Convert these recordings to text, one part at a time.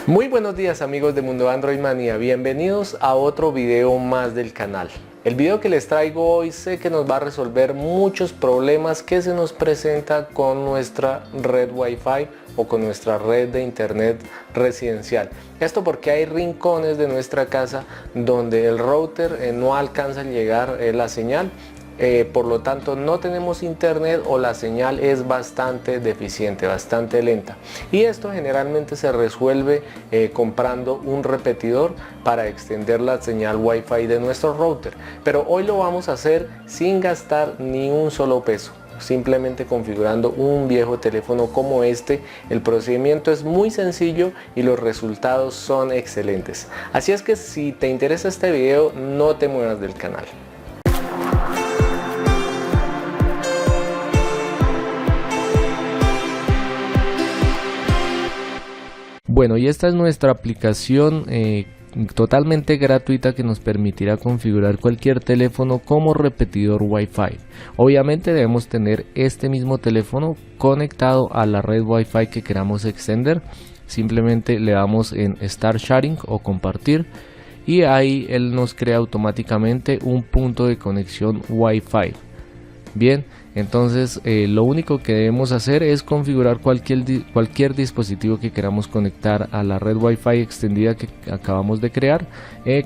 Muy buenos días amigos de Mundo Android Manía, bienvenidos a otro video más del canal. El video que les traigo hoy sé que nos va a resolver muchos problemas que se nos presenta con nuestra red Wi-Fi o con nuestra red de internet residencial. Esto porque hay rincones de nuestra casa donde el router no alcanza a llegar la señal. Por lo tanto no tenemos internet o la señal es bastante deficiente, bastante lenta, y esto generalmente se resuelve comprando un repetidor para extender la señal Wi-Fi de nuestro router. Pero hoy lo vamos a hacer sin gastar ni un solo peso, simplemente configurando un viejo teléfono como este. El procedimiento es muy sencillo y los resultados son excelentes, así es que si te interesa este video no te muevas del canal. Bueno, y esta es nuestra aplicación totalmente gratuita que nos permitirá configurar cualquier teléfono como repetidor Wi-Fi. Obviamente debemos tener este mismo teléfono conectado a la red Wi-Fi que queramos extender. Simplemente le damos en Start Sharing o compartir y ahí él nos crea automáticamente un punto de conexión Wi-Fi. Bien, entonces lo único que debemos hacer es configurar cualquier dispositivo que queramos conectar a la red Wi-Fi extendida que acabamos de crear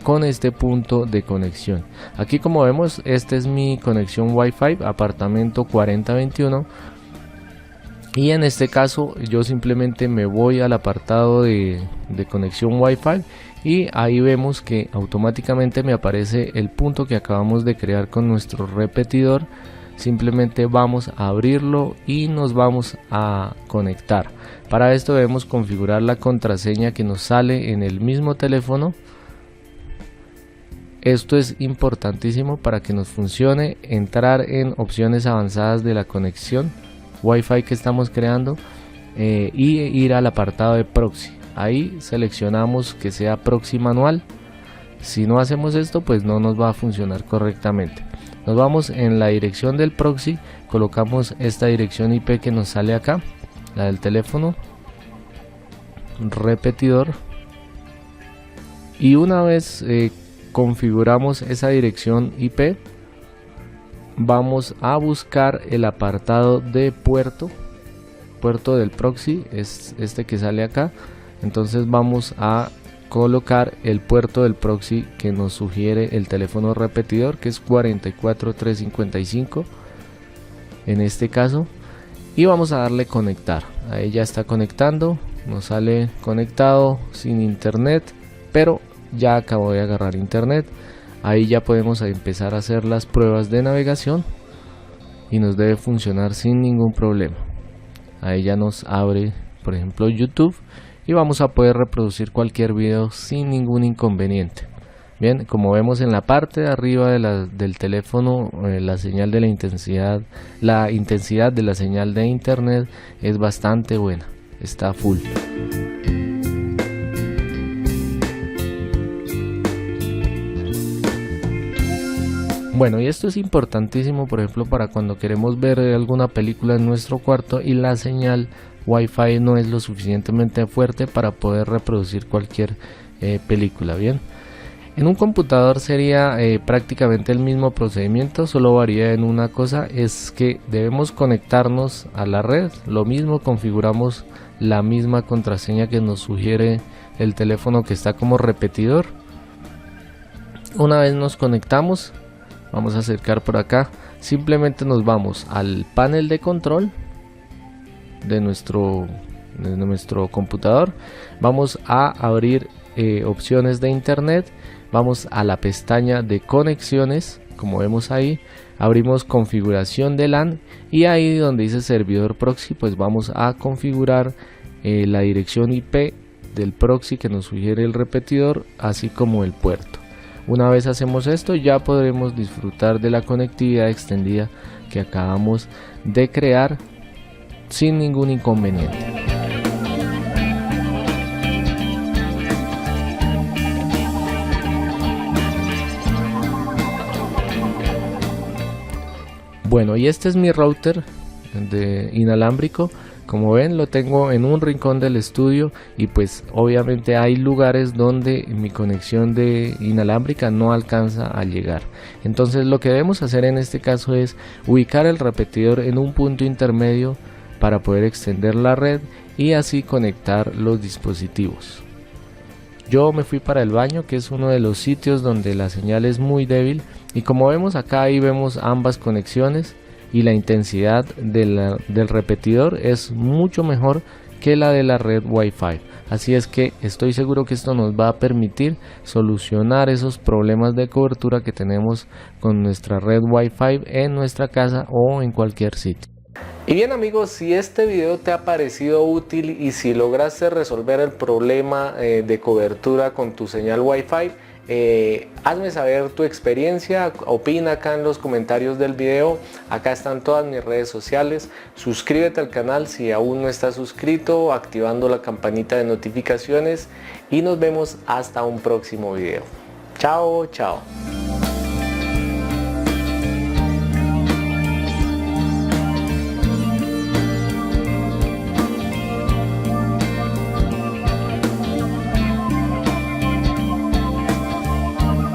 con este punto de conexión. Aquí, como vemos, esta es mi conexión Wi-Fi apartamento 4021, y en este caso yo simplemente me voy al apartado de conexión Wi-Fi y ahí vemos que automáticamente me aparece el punto que acabamos de crear con nuestro repetidor. Simplemente vamos a abrirlo y nos vamos a conectar. Para esto debemos configurar la contraseña que nos sale en el mismo teléfono. Esto es importantísimo para que nos funcione. Entrar en opciones avanzadas de la conexión Wi-Fi que estamos creando y ir al apartado de proxy. Ahí seleccionamos que sea proxy manual. Si no hacemos esto, pues no nos va a funcionar correctamente. Nos vamos en la dirección del proxy, colocamos esta dirección IP que nos sale acá, la del teléfono, repetidor, y una vez configuramos esa dirección IP, vamos a buscar el apartado de puerto del proxy, es este que sale acá. Entonces vamos a colocar el puerto del proxy que nos sugiere el teléfono repetidor, que es 44355 en este caso, y vamos a darle conectar. Ahí ya está conectando, nos sale conectado sin internet, pero ya acabo de agarrar internet. Ahí ya podemos empezar a hacer las pruebas de navegación y nos debe funcionar sin ningún problema. Ahí ya nos abre, por ejemplo, YouTube, y vamos a poder reproducir cualquier video sin ningún inconveniente. Bien, como vemos en la parte de arriba del teléfono, la señal de la intensidad de la señal de internet es bastante buena, está full. Bueno, y esto es importantísimo, por ejemplo, para cuando queremos ver alguna película en nuestro cuarto y la señal Wi-Fi no es lo suficientemente fuerte para poder reproducir cualquier película. Bien, en un computador sería prácticamente el mismo procedimiento, solo varía en una cosa, es que debemos conectarnos a la red. Lo mismo, configuramos la misma contraseña que nos sugiere el teléfono que está como repetidor. Una vez nos conectamos, vamos a acercar por acá, simplemente nos vamos al panel de control de nuestro computador, vamos a abrir opciones de internet, vamos a la pestaña de conexiones, como vemos ahí, abrimos configuración de LAN y ahí donde dice servidor proxy, pues vamos a configurar la dirección IP del proxy que nos sugiere el repetidor, así como el puerto. Una vez hacemos esto, ya podremos disfrutar de la conectividad extendida que acabamos de crear sin ningún inconveniente. Bueno, y este es mi router de inalámbrico. Como ven, lo tengo en un rincón del estudio y pues obviamente hay lugares donde mi conexión de inalámbrica no alcanza a llegar. Entonces lo que debemos hacer en este caso es ubicar el repetidor en un punto intermedio para poder extender la red y así conectar los dispositivos. Yo me fui para el baño, que es uno de los sitios donde la señal es muy débil, y como vemos acá, ahí vemos ambas conexiones y la intensidad del repetidor es mucho mejor que la de la red Wi-Fi. Así es que estoy seguro que esto nos va a permitir solucionar esos problemas de cobertura que tenemos con nuestra red Wi-Fi en nuestra casa o en cualquier sitio. Y bien amigos, si este video te ha parecido útil y si lograste resolver el problema de cobertura con tu señal Wi-Fi, hazme saber tu experiencia, opina acá en los comentarios del video. Acá están todas mis redes sociales. Suscríbete al canal si aún no estás suscrito, activando la campanita de notificaciones, y nos vemos hasta un próximo video. Chao, chao.